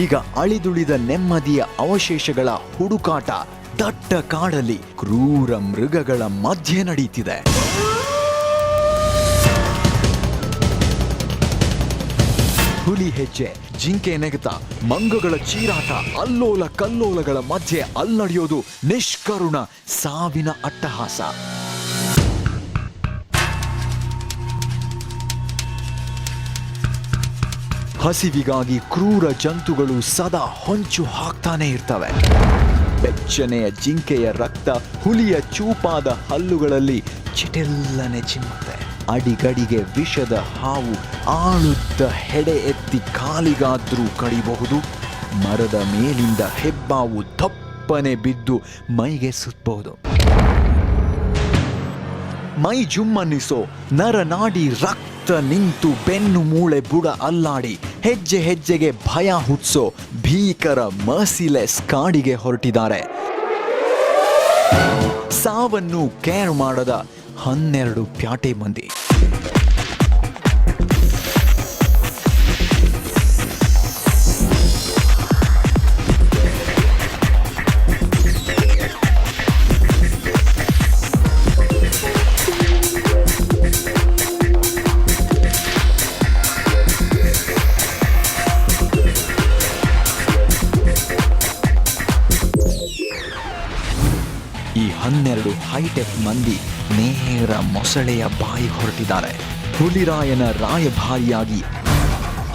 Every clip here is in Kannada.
ಈಗ ಅಳಿದುಳಿದ ನೆಮ್ಮದಿಯ ಅವಶೇಷಗಳ ಹುಡುಕಾಟ ದಟ್ಟ ಕಾಡಲ್ಲಿ ಕ್ರೂರ ಮೃಗಗಳ ಮಧ್ಯೆ ನಡೆಯುತ್ತಿದೆ. ಹುಲಿ ಹೆಜ್ಜೆ, ಜಿಂಕೆ ನೆಗೆತ, ಮಂಗಗಳ ಚೀರಾಟ, ಅಲ್ಲೋಲ ಕಲ್ಲೋಲಗಳ ಮಧ್ಯೆ ಅಲ್ನಡೆಯೋದು ನಿಷ್ಕರುಣ ಸಾವಿನ ಅಟ್ಟಹಾಸ. ಹಸಿವಿಗಾಗಿ ಕ್ರೂರ ಜಂತುಗಳು ಸದಾ ಹೊಂಚು ಹಾಕ್ತಾನೆ ಇರ್ತವೆ. ಬೆಚ್ಚನೆಯ ಜಿಂಕೆಯ ರಕ್ತ ಹುಲಿಯ ಚೂಪಾದ ಹಲ್ಲುಗಳಲ್ಲಿ ಚಿಟೆಲ್ಲನೆ ಚಿಮ್ಮುತ್ತೆ. ಅಡಿಗಡಿಗೆ ವಿಷದ ಹಾವು ಆಳುತ್ತ ಹೆಡೆ ಎತ್ತಿ ಕಾಲಿಗಾದ್ರೂ ಕಡಿಬಹುದು. ಮರದ ಮೇಲಿಂದ ಹೆಬ್ಬಾವು ದಪ್ಪನೆ ಬಿದ್ದು ಮೈಗೆ ಸುತ್ತಬಹುದು. ಮೈ ಜುಮ್ಮನ್ನಿಸೋ ನರನಾಡಿ ರಕ್ತ ನಿಂತು ಬೆನ್ನು ಮೂಳೆ ಬುಡ ಅಲ್ಲಾಡಿ ಹೆಜ್ಜೆ ಹೆಜ್ಜೆಗೆ ಭಯ ಹುಟ್ಟಿಸೋ ಭೀಕರ ಮರ್ಸಿಲೆಸ್ ಕಾಡಿಗೆ ಹೊರಟಿದ್ದಾರೆ. ಸಾವನ್ನು ಕೇರ್ ಮಾಡದ 12 ಪ್ಯಾಟೆ ಮಂದಿ. ಈ 12 ಹೈಟೆಕ್ ಮಂದಿ ನೇರ ಮೊಸಳೆಯ ಬಾಯಿ ಹೊರಟಿದ್ದಾರೆ. ಹುಲಿರಾಯನ ರಾಯಭಾರಿಯಾಗಿ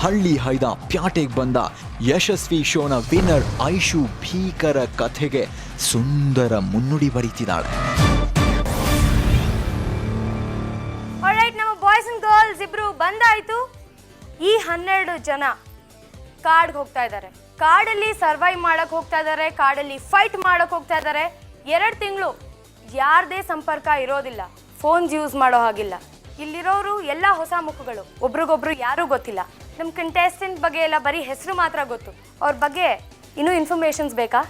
ಹಳ್ಳಿ ಹೈದ ಪ್ಯಾಟೆಗೆ ಬಂದ ಯಶಸ್ವಿ ಶೋನ ವಿನ್ನರ್ ಐಶು ಭೀಕರ ಕಥೆಗೆ ಸುಂದರ ಮುನ್ನುಡಿ ಬರೀತಿದ್ದಾಳೆ. ನಮ್ಮ ಬಾಯ್ಸ್ ಅಂಡ್ ಗರ್ಲ್ಸ್ ಇಬ್ರು ಬಂದಾಯ್ತು. ಈ 12 ಜನ ಕಾಡ್ಗೆ ಹೋಗ್ತಾ ಇದ್ದಾರೆ. ಕಾಡಲ್ಲಿ ಸರ್ವೈವ್ ಮಾಡಕ್ ಹೋಗ್ತಾ ಇದ್ದಾರೆ. ಕಾಡಲ್ಲಿ ಫೈಟ್ ಮಾಡಕ್ ಹೋಗ್ತಾ ಇದ್ದಾರೆ. 2 ತಿಂಗಳು ಯಾರದೇ ಸಂಪರ್ಕ ಇರೋದಿಲ್ಲ. ಫೋನ್ಸ್ ಯೂಸ್ ಮಾಡೋ ಹಾಗಿಲ್ಲ. ಇಲ್ಲಿರೋರು ಎಲ್ಲ ಹೊಸ ಮುಖಗಳು, ಒಬ್ರಿಗೊಬ್ರು ಯಾರೂ ಗೊತ್ತಿಲ್ಲ. ನಮ್ಮ ಕಂಟೆಸ್ಟೆಂಟ್ ಬಗ್ಗೆ ಎಲ್ಲ ಬರೀ ಹೆಸರು ಮಾತ್ರ ಗೊತ್ತು. ಅವ್ರ ಬಗ್ಗೆ ಇನ್ನೂ ಇನ್ಫಾರ್ಮೇಷನ್ಸ್ ಬೇಕಾ?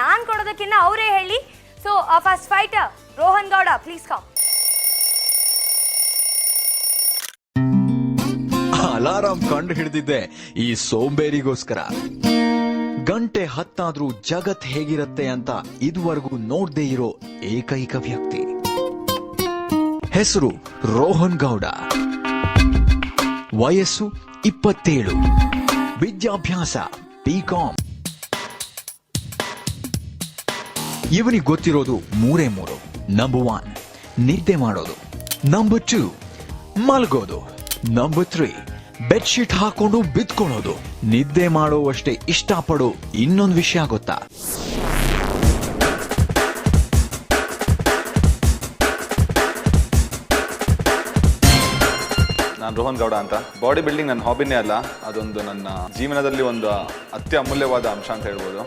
ನಾನು ಕೊಡೋದಕ್ಕಿಂತ ಅವರೇ ಹೇಳಿ. So first fighter Rohan Gowda, please come. Alarm ಕಂಡು ಹಿಡಿದಿದ್ದೆ ಈ ಸೋಂಬೇರಿಗೋಸ್ಕರ. ಗಂಟೆ ಹತ್ತಾದ್ರೂ ಜಗತ್ ಹೇಗಿರುತ್ತೆ ಅಂತ ಇದುವರೆಗೂ ನೋಡ್ದೇ ಇರೋ ಏಕೈಕ ವ್ಯಕ್ತಿ. ಹೆಸರು ರೋಹನ್ ಗೌಡ. ವಯಸ್ಸು 27. ವಿದ್ಯಾಭ್ಯಾಸ BCom. ಇವನಿಗೆ ಗೊತ್ತಿರೋದು 3 ನಂಬರ್ 1 ನಿದ್ದೆ ಮಾಡೋದು, ನಂಬರ್ 2 ಮಲಗೋದು, ನಂಬರ್ 3 ಬೆಡ್ಶೀಟ್ ಹಾಕೊಂಡು ಬಿದ್ಕೊಳ್ಳೋದು. ನಿದ್ದೆ ಮಾಡೋವಷ್ಟೇ ಇಷ್ಟಪಡೋ ಇನ್ನೊಂದು ವಿಷಯ ಗೊತ್ತಾ? ನಾನು ರೋಹನ್ ಗೌಡ ಅಂತ. ಬಾಡಿ ಬಿಲ್ಡಿಂಗ್ ನನ್ನ ಹಾಬಿನೇ ಅಲ್ಲ, ಅದೊಂದು ನನ್ನ ಜೀವನದಲ್ಲಿ ಒಂದು ಅತ್ಯಮೂಲ್ಯವಾದ ಅಂಶ ಅಂತ ಹೇಳ್ಬೋದು.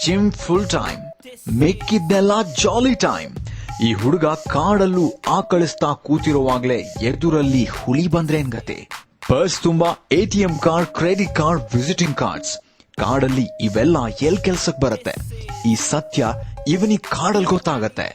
ಜಿಮ್ ಫುಲ್ ಟೈಮ್, ಮಿಕ್ಕಿದ್ದೆಲ್ಲ ಜಾಲಿ ಟೈಮ್. ಈ ಹುಡುಗ ಕಾಡಲ್ಲೂ ಆಕಳಿಸ್ತಾ ಕೂತಿರುವಾಗ್ಲೇ ಎದುರಲ್ಲಿ ಹುಲಿ ಬಂದ್ರೆ ಗತೆ. ಪರ್ಸ್ ತುಂಬಾ ATM card, credit card, visiting cards. ಕಾಡಲ್ಲಿ ಇವೆಲ್ಲ ಎಲ್ ಕೆಲ್ಸಕ್ ಬರುತ್ತೆ? ಈ ಸತ್ಯ ಇವನಿಗೆ ಕಾಡಲ್ಲಿ ಗೊತ್ತಾಗತ್ತೆ.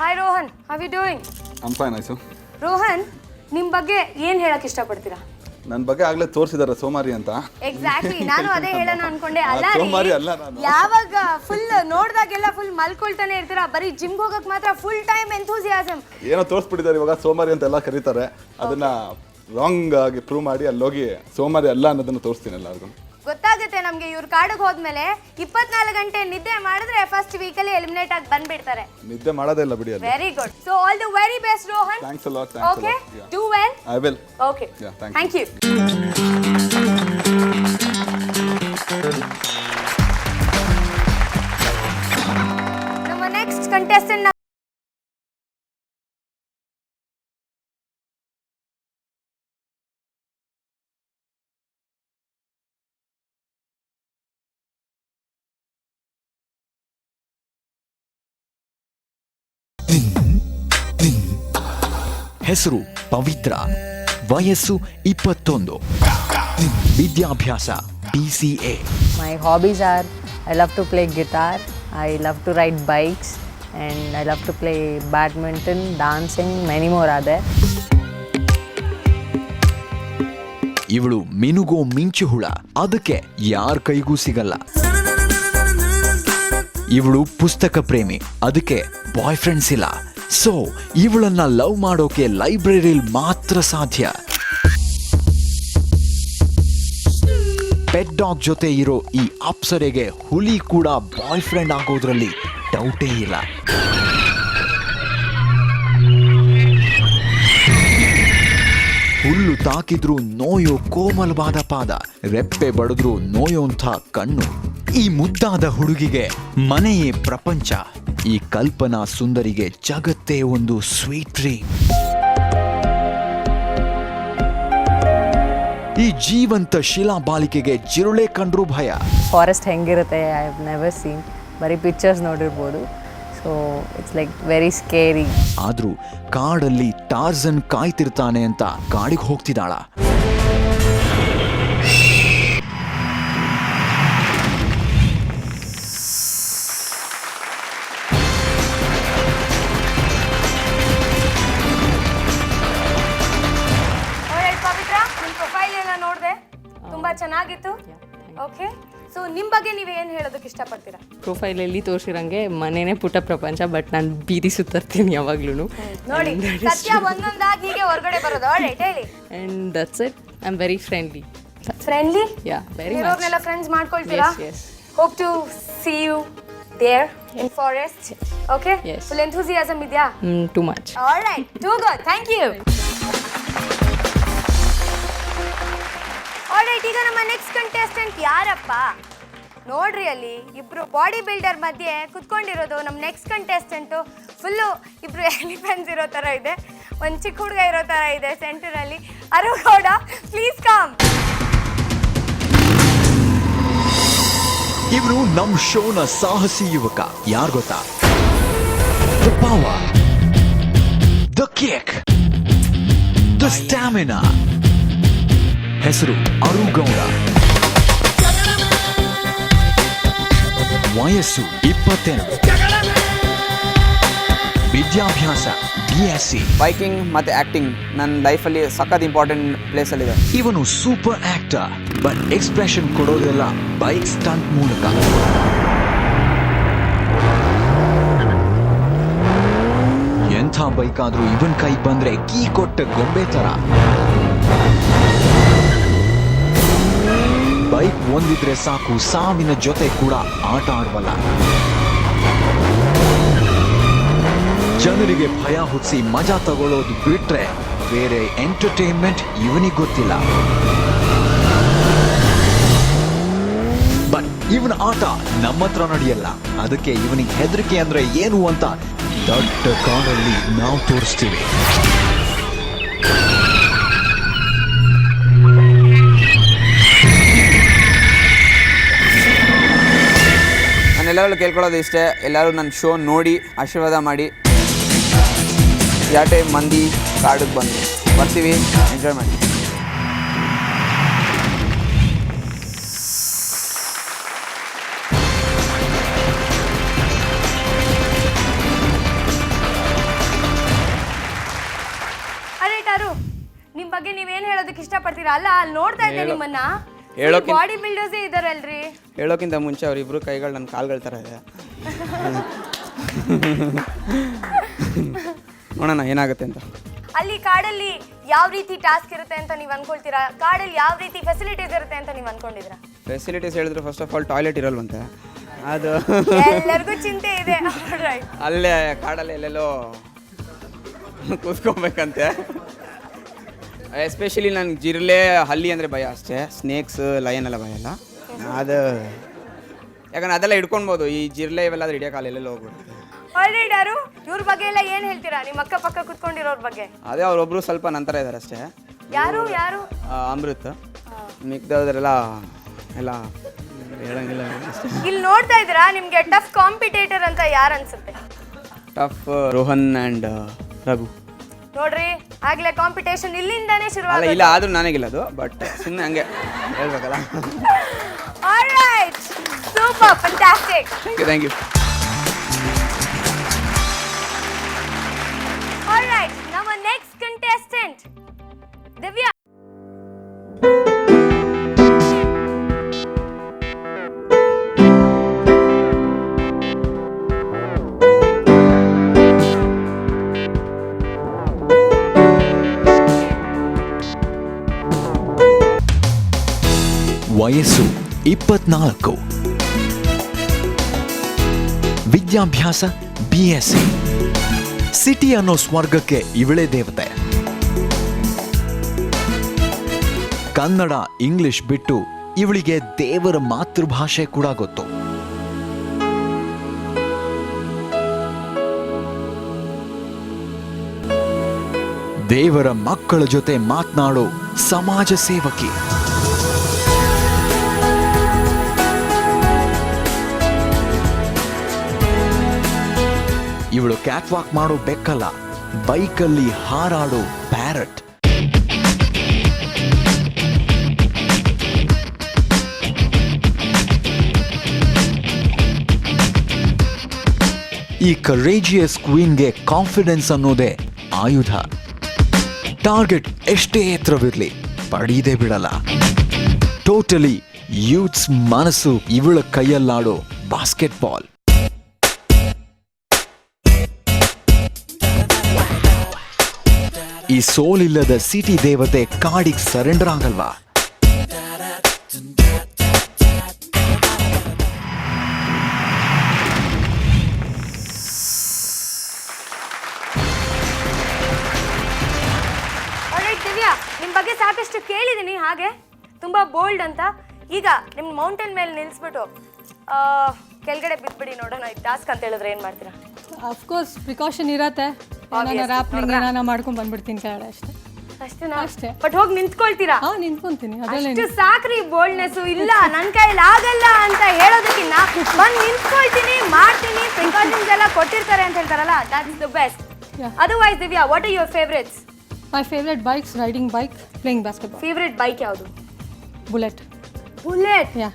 Hi Rohan, how you doing? I'm fine. ಆಯ್ತು ರೋಹನ್, ನಿಮ್ ಬಗ್ಗೆ ಏನ್ ಹೇಳಕ್ ಇಷ್ಟಪಡ್ತೀರಾ? ನನ್ನ ಬಗ್ಗೆ ಆಗ್ಲೇ ತೋರಿಸಿದಾರೆ ಸೋಮಾರಿ ಅಂತ. ಎಕ್ಸಾಕ್ಟ್ಲಿ, ನಾನು ಅದೇ ಹೇಳೋಣ ಅನ್ಕೊಂಡೆ. ಅಲ್ಲ ಸೋಮಾರಿ ಅಲ್ಲ ನಾನು. ಯಾವಾಗ ಫುಲ್ ನೋಡ್ದಾಗೆಲ್ಲ ಫುಲ್ ಮಲ್ಕೊಳ್ತಾನೆ ಇರ್ತೀರಾ, ಬರೀ ಜಿಮ್ ಹೋಗಕ್ ಮಾತ್ರ ಫುಲ್ ಟೈಮ್ ಎಂಥೂಸಿಯಾಸಮ್. ಏನೋ ತೋರಿಸ್ಬಿಟ್ಟಿದ್ದಾರೆ ಇವಾಗ ಸೋಮಾರಿ ಅಂತ ಎಲ್ಲ ಕರೀತಾರೆ. ಅದನ್ನ ರಾಂಗ್ ಆಗಿ ಪ್ರೂವ್ ಮಾಡಿ ಅಲ್ಲೋಗಿ ಸೋಮಾರಿ ಅಲ್ಲ ಅನ್ನೋದನ್ನ ತೋರಿಸ್ತೀನಿ ಎಲ್ಲರಿಗೂ. ಗೊತ್ತಾಗುತ್ತೆ ನಮ್ಗೆ. ಇವ್ರು ಕಾಡಿಗೆ ಹೋದ್ಮೇಲೆ 24 ಗಂಟೆ ನಿದ್ದೆ ಮಾಡಿದ್ರೆ ಫಸ್ಟ್ ವೀಕಲ್ಲಿ ಎಲಿಮಿನೇಟ್ ಆಗಿ ಬಂದ್ಬಿಡ್ತಾರೆ. ನಿದ್ದೆ ಮಾಡೋದೇ ಇಲ್ಲ ಬಿಡಿ. Very good. So all the very best Rohan. Thanks a lot. Thanks okay, do well. I will. Okay, yeah, thank you. ನಮ್ಮ ನೆಕ್ಸ್ಟ್ ಕಂಟೆಸ್ಟೆಂಟ್ ಹೆಸರು ಪವಿತ್ರ. ವಯಸ್ಸು 21. ವಿದ್ಯಾಭ್ಯಾಸ BCA. My hobbies are I love to play guitar, I love to ride bikes, and I love to play badminton, dancing, many more are there. ಇವಳು ಮಿನುಗೋ ಮಿಂಚು ಹುಳ, ಅದಕ್ಕೆ ಯಾರ ಕೈಗೂ ಸಿಗಲ್ಲ. ಇವಳು ಪುಸ್ತಕ ಪ್ರೇಮಿ, ಅದಕ್ಕೆ ಬಾಯ್ ಫ್ರೆಂಡ್ಸ್ ಇಲ್ಲ. ಸೊ ಇವಳನ್ನ ಲವ್ ಮಾಡೋಕೆ ಲೈಬ್ರರಿಲಿ ಮಾತ್ರ ಸಾಧ್ಯ. ಪೆಟ್ ಡಾಗ್ ಜೊತೆ ಇರೋ ಈ ಅಪ್ಸರೆಗೆ ಹುಲಿ ಕೂಡ ಬಾಯ್ ಫ್ರೆಂಡ್ ಆಗೋದ್ರಲ್ಲಿ ಡೌಟೇ ಇಲ್ಲ. ಹುಲ್ಲು ತಾಕಿದ್ರೂ ನೋಯೋ ಕೋಮಲವಾದ ಪಾದ, ರೆಪ್ಪೆ ಬಡಿದ್ರೂ ನೋಯೋಂಥ ಕಣ್ಣು. ಈ ಮುದ್ದಾದ ಹುಡುಗಿಗೆ ಮನೆಯೇ ಪ್ರಪಂಚ. ಈ ಕಲ್ಪನಾ ಸುಂದರಿಗೆ ಜಗತ್ತೇ ಒಂದು ಸ್ವೀಟ್ ಡ್ರೀಮ್. ಈ ಜೀವಂತ ಶಿಲಾ ಬಾಲಿಕೆಗೆ ಜಿರುಳೆ ಕಂಡ್ರೂ ಭಯ. ಫಾರೆಸ್ಟ್ ಹೆಂಗಿರುತ್ತೆ ಐ ಹ್ಯಾವ್ ನೆವರ್ ಸೀನ್, ಬರೀ ಪಿಕ್ಚರ್ಸ್ ನೋಡಿರ್ಬೋದು. So it's like very scary. ಆದ್ರೂ ಕಾಡಲ್ಲಿ ಟಾರ್ಜನ್ ಕಾಯ್ತಿರ್ತಾನೆ ಅಂತ ಕಾಡಿಗೆ ಹೋಗ್ತಿದ್ದಾಳ. ಪವಿತ್ರ, ನಿಮ್ಮ ಪ್ರೊಫೈಲ್ ಎಲ್ಲ ನೋಡಿದೆ, ತುಂಬಾ ಚೆನ್ನಾಗಿತ್ತು. ಓಕೆ, ಸೊ ನಿಮ್ಮ ಬಗ್ಗೆ ನೀವು ಏನು ಹೇಳೋದಕ್ಕೆ ಇಷ್ಟಪಡ್ತೀರಾ? ಪ್ರೊಫೈಲಲ್ಲಿ ತೋರಿಸಿರಂಗೆ ಮನೆಯೇ ಪುಟ್ಟ ಪ್ರಪಂಚ, ಬಟ್ ನಾನು ಬೀದಿ ಸುತ್ತಿರ್ತೀನಿ ಯಾವಾಗ್ಲೂ. ನೋಡಿ, ಸತ್ಯ ಒಂದೊಂದಾಗಿ ಹೀಗೆ ಹೊರಗಡೆ ಬರೋದು. ಆಲ್ರೈಟ್, ಹೇಳಿ. And that's it. I am very friendly. Friendly? Yeah, very much. ಇರೋರ್ನೆಲ್ಲ ಫ್ರೆಂಡ್ಸ್ ಮಾಡ್ಕೊಳ್ತೀರಾ? Yes. Hope to see you there in forest. Okay, Yes. Full enthusiasm ಇದೆಯಾ? Too much. Alright, too good, thank you. Alright, ಈಗ ನಮ್ಮ ನೆಕ್ಸ್ಟ್ ಕಂಟೆಸ್ಟೆಂಟ್ ಯಾರಪ್ಪ ನೋಡ್ರಿ, ಅಲ್ಲಿ ಇಬ್ರು ಬಾಡಿ ಬಿಲ್ಡರ್ ಮಧ್ಯೆ ಕುತ್ಕೊಂಡಿರೋದು ನಮ್ಮ ನೆಕ್ಸ್ಟ್ ಕಂಟೆಸ್ಟೆಂಟು. ಫುಲ್ಲು ಇಬ್ರು ಎಲಿಫೆಂಟ್ಸ್ ಇರೋ ಥರ ಇದೆ, ಒಂದು ಚಿಕ್ಕ ಹುಡುಗ ಇರೋ ಥರ ಇದೆ ಸೆಂಟರಲ್ಲಿ. ಅರುಗೌಡ, ಪ್ಲೀಸ್ ಕಮ್. ಇವನು ನಮ್ ಶೋನ ಸಾಹಸಿ ಯುವಕ. ಯಾರ್ ಗೊತ್ತಾ? The power, the kick, the stamina. ಹೆಸರು ಅರುಗೌಡ. ವಯಸ್ಸು 28. ವಿದ್ಯಾಭ್ಯಾಸ BSc. ಬೈಕಿಂಗ್ ಮತ್ತು ಆ್ಯಕ್ಟಿಂಗ್ ನನ್ನ ಲೈಫಲ್ಲಿ ಸಖತ್ ಇಂಪಾರ್ಟೆಂಟ್ ಪ್ಲೇಸಲ್ಲಿದೆ. ಇವನು ಸೂಪರ್ ಆಕ್ಟರ್, ಬಟ್ ಎಕ್ಸ್ಪ್ರೆಷನ್ ಕೊಡೋದೆಲ್ಲ ಬೈಕ್ ಸ್ಟಂಟ್ ಮೂಲಕ. ಎಂಥ ಬೈಕ್ ಆದ್ರೂ ಇವನ್ ಕೈ ಬಂದ್ರೆ ಕೀ ಕೊಟ್ಟ ಗೊಂಬೆ ತರ. ಬೈಕ್ ಒಂದಿದ್ರೆ ಸಾಕು, ಸಾವಿನ ಜೊತೆ ಕೂಡ ಆಟ ಆಡಬಲ್ಲ. ಜನರಿಗೆ ಭಯ ಹುಟ್ಟಿಸಿ ಮಜಾ ತಗೊಳ್ಳೋದು ಬಿಟ್ರೆ ಬೇರೆ ಎಂಟರ್ಟೈನ್ಮೆಂಟ್ ಇವನಿಗೆ ಗೊತ್ತಿಲ್ಲ. ಬಟ್ ಇವನ ಆಟ ನಮ್ಮ ಹತ್ರ ನಡೆಯಲ್ಲ. ಅದಕ್ಕೆ ಇವನಿಗೆ ಹೆದರಿಕೆ ಅಂದ್ರೆ ಏನು ಅಂತ ದೊಡ್ಡ ಕಾಡಲ್ಲಿ ನಾವು ತೋರಿಸ್ತೀವಿ. ನಾನೆಲ್ಲರಲ್ಲೂ ಕೇಳ್ಕೊಳ್ಳೋದು ಇಷ್ಟೇ, ಎಲ್ಲರೂ ನನ್ನ ಶೋ ನೋಡಿ ಆಶೀರ್ವಾದ ಮಾಡಿ. ಯಾವ ಟೈಮ್ ಮಂದಿ ಕಾಡಿಗೆ ಬರ್ತೀವಿ, ಎಂಜಾಯ್ ಮಾಡಿ. ಅದೇ ಟಾರು, ನಿಮ್ಮ ಬಗ್ಗೆ ನೀವೇನು ಹೇಳೋದಕ್ಕೆ ಇಷ್ಟಪಡ್ತೀರಾ? ಅಲ್ಲ, ಅಲ್ಲಿ ನೋಡ್ತಾ ಇದ್ದೆ ನಿಮ್ಮನ್ನ, ಹೇಳೋಕೆ ಬಾಡಿ ಬಿಲ್ಡರ್ಸೇ ಇದಾರಲ್ರಿ. ಹೇಳೋಕ್ಕಿಂತ ಮುಂಚೆ ಅವರಿಬ್ಬರು ಕೈಗಳು ನನ್ನ ಕಾಲ್ಗಳ ಥರ ಇದೆ. ನೋಡೋಣ ಏನಾಗುತ್ತೆ ಅಂತ. ಅಲ್ಲಿ ಕಾಡಲ್ಲಿ ಯಾವ ರೀತಿ ಟಾಸ್ಕ್ ಇರುತ್ತೆ ಅಂತ ನೀವು ಅನ್ಕೊಳ್ತೀರಾ? ಕಾಡಲ್ಲಿ ಯಾವ ರೀತಿ ಫೆಸಿಲಿಟೀಸ್ ಇರುತ್ತೆ ಅಂತ ನೀವು ಅನ್ಕೊಂಡಿದ್ದೀರಾ? ಫೆಸಿಲಿಟೀಸ್ ಹೇಳಿದ್ರೆ ಫಸ್ಟ್ ಆಫ್ ಆಲ್ ಟಾಯ್ಲೆಟ್ ಇರಲ್ವಂತೆ, ಅದು ಎಲ್ಲರಿಗೂ ಚಿಂತೆ ಇದೆ. ಅಲ್ಲೇ ಕಾಡಲ್ಲಿ ಎಲ್ಲೆಲ್ಲೋ ಕೂತ್ಕೋಬೇಕಂತೆ. ಎಸ್ಪೆಷಲಿ ನನಗೆ ಜಿರ್ಲೆ, ಹಲ್ಲಿ ಅಂದರೆ ಭಯ ಅಷ್ಟೇ. ಸ್ನೇಕ್ಸ್, ಲಯನ್ ಎಲ್ಲ ಭಯ ಅಲ್ಲ. ಅದು ಯಾಕಂದ್ರೆ ಅದೆಲ್ಲ ಹಿಡ್ಕೊಳ್ಬೋದು. ಈ ಜಿರ್ಲೆ ಇವೆಲ್ಲ ಹಿಡಿಯೋಕಾಲ ಎಲ್ಲೆಲ್ಲ ಹೋಗ್ಬಿಡುತ್ತೆ. ಆಲ್ರೈಟ್, ಯಾರು ಇವ್ರ ಬಗ್ಗೆ ಎಲ್ಲ ಏನು ಹೇಳ್ತೀರಾ? ನಿಮ್ಮ ಅಕ್ಕ ಪಕ್ಕ ಕುತ್ಕೊಂಡಿರೋರ್ ಬಗ್ಗೆ? ಅದೇ ಅವರೊಬ್ರು ಸ್ವಲ್ಪ ನಂತರ ಇದ್ದಾರೆ ಅಷ್ಟೇ. ಯಾರು ಯಾರು? ಅಮೃತ್, ಮಿಕ್ದವ್ರೆಲ್ಲ ಎಲ್ಲ ಹೇಳಂಗಿಲ್ಲ ಅಷ್ಟೇ. ಇಲ್ಲಿ ನೋಡ್ತಾ ಇದ್ದೀರಾ, ನಿಮ್ಗೆ ಟಫ್ ಕಾಂಪಿಟೇಟರ್ ಅಂತ ಯಾರು ಅನ್ಸುತ್ತೆ? Tough Rohan and Raghu. ನೋಡ್ರಿ ಆಗ್ಲೇ ಕಾಂಪಿಟೇಷನ್ ಇಲ್ಲಿಂದಾನೇ ಶುರು ಅಲ್ಲ ಇಲ್ಲ ಆದ್ರೂ ನಾನೇ ಗೆಲ್ಲೋದು ಬಟ್ ಸುಮ್ಮನೆ ಹಂಗೆ ಹೇಳ್ಬೇಕಲ್ಲ. Alright super fantastic. Thank you. Alright ನಮ್ಮ ನೆಕ್ಸ್ಟ್ ಕಂಟೆಸ್ಟೆಂಟ್ ದಿವ್ಯಾ. ವಯಸ್ಸು 24, ವಿದ್ಯಾಭ್ಯಾಸ BSc. ಸಿಟಿ ಅನ್ನೋ ಸ್ವರ್ಗಕ್ಕೆ ಇವಳೇ ದೇವತೆ. ಕನ್ನಡ ಇಂಗ್ಲಿಷ್ ಬಿಟ್ಟು ಇವಳಿಗೆ ದೇವರ ಮಾತೃಭಾಷೆ ಕೂಡ ಗೊತ್ತು. ದೇವರ ಮಕ್ಕಳ ಜೊತೆ ಮಾತನಾಡೋ ಸಮಾಜ ಸೇವಕಿ. ಇವಳು ಕ್ಯಾಟ್ ವಾಕ್ ಮಾಡೋ ಬೆಕ್ಕಲ್ಲ, ಬೈಕಲ್ಲಿ ಹಾರಾಡೋ ಪ್ಯಾರಟ್. ಈ ಕರೇಜಿಯಸ್ ಕ್ವೀನ್ಗೆ ಕಾನ್ಫಿಡೆನ್ಸ್ ಅನ್ನೋದೇ ಆಯುಧ. ಟಾರ್ಗೆಟ್ ಎಷ್ಟೇ ಎತ್ತರವಿರ್ಲಿ ಪಡೀದೇ ಬಿಡಲ್ಲ. ಟೋಟಲಿ ಯೂತ್ಸ್ ಮನಸ್ಸು ಇವಳ ಕೈಯಲ್ಲಾಡೋ ಬಾಸ್ಕೆಟ್ಬಾಲ್. ಈ ಸೋಲಿಲ್ಲದ ಸಿಟಿ ದೇವತೆ ಕಾಡಿಗೆ ಸರೆಂಡರ್ ಆಗಲ್ವಾ? ಆಲ್ರೈಟ್ ದಿವ್ಯಾ, ನಿಮ್ಮ ಬಗ್ಗೆ ಸಾಕಷ್ಟು ಕೇಳಿದ್ದೀನಿ, ಹಾಗೆ ತುಂಬಾ ಬೋಲ್ಡ್ ಅಂತ. ಈಗ ನಿಮ್ಮ ಮೌಂಟೇನ್ ಮೇಲೆ ನಿಲ್ಲಿಸ್ಬಿಟ್ಟು ಕೆಳಗಡೆ ಬಿದ್ಬಿಡಿ ನೋಡೋಣ. ಟಾಸ್ಕ್ ಅಂತ ಹೇಳಿದ್ರೆ ಏನ್ ಮಾಡ್ತೀರಾ? ಅಫ್ಕೋರ್ಸ್ ಪ್ರಿಕಾಷನ್ ಇರತ್ತೆ, ರ್ಯಾಪ್ಲಿಂಗ್ ಏನಾನ ಮಾಡ್ಕೊಂಡ್ ಬಂದ್ಬಿಡ್ತೀನಿ ಕೆಳಗಡೆ ಅಷ್ಟೇ. ಅಷ್ಟೇನಾ? ಅಷ್ಟೇ. ಬಟ್ ಹೋಗಿ ನಿಂತ್ಕೊಳ್ತೀರಾ? ಹಾ ನಿಂತ್ಕೊಂತೀನಿ, ಅದೆಲ್ಲ ಅಷ್ಟು ಸಾಕ್ರಿ ಬೋಲ್ಡ್ನೆಸ್. ಇಲ್ಲ ನನ್ನ ಕೈಯಲ್ಲಿ ಆಗಲ್ಲ ಅಂತ ಹೇಳೋದಕ್ಕಿಂತ ಬಂದು ನಿಂತ್ಕೊಳ್ತೀನಿ, ಮಾಡ್ತೀನಿ, ಪ್ರಿಕಾಷನ್ಸ್ ಎಲ್ಲ ಕೊಟ್ಟಿರ್ತಾರೆ ಅಂತ ಹೇಳ್ತಾರಲ್ಲ, that's the best. Otherwise Divya, what are your favourites? My favourite bikes, riding bike, playing basketball. Favourite bike ಯಾವುದು? ಬುಲೆಟ್. ಬುಲೆಟ್. ಯಾ.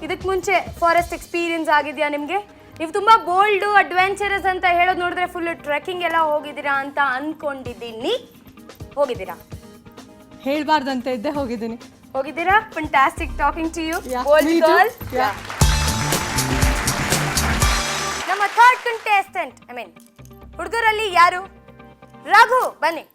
ಇದಕ್ಕೆ ಮುಂಚೆ ಫಾರೆಸ್ಟ್ ಎಕ್ಸ್ಪೀರಿಯನ್ಸ್ ಆಗಿದೆಯಾ ನಿಮಗೆ? ನೀವು ತುಂಬಾ ಬೋಲ್ಡ್ ಅಡ್ವೆಂಚರಸ್ ಅಂತ ಹೇಳೋದು ನೋಡಿದ್ರೆ ಫುಲ್ ಟ್ರೆಕ್ಕಿಂಗ್ ಎಲ್ಲ ಹೋಗಿದ್ದೀರಾ ಅಂತ ಅನ್ಕೊಂಡಿದ್ದೀನಿ. ಹೋಗಿದ್ದೀರಾ? ಹೇಳ್ಬಾರ್ದಂತ ಇದ್ದೆ, ಹೋಗಿದ್ದೀನಿ. ಹೋಗಿದ್ದೀರಾ? Fantastic talking to you. Yeah, bold me too. Girl. Yeah. ನಮ್ಮ ಥರ್ಡ್ ಕಂಟೆಸ್ಟೆಂಟ್, ಹುಡುಗರಲ್ಲಿ ಯಾರು? ರಘು, ಬನ್ನಿ.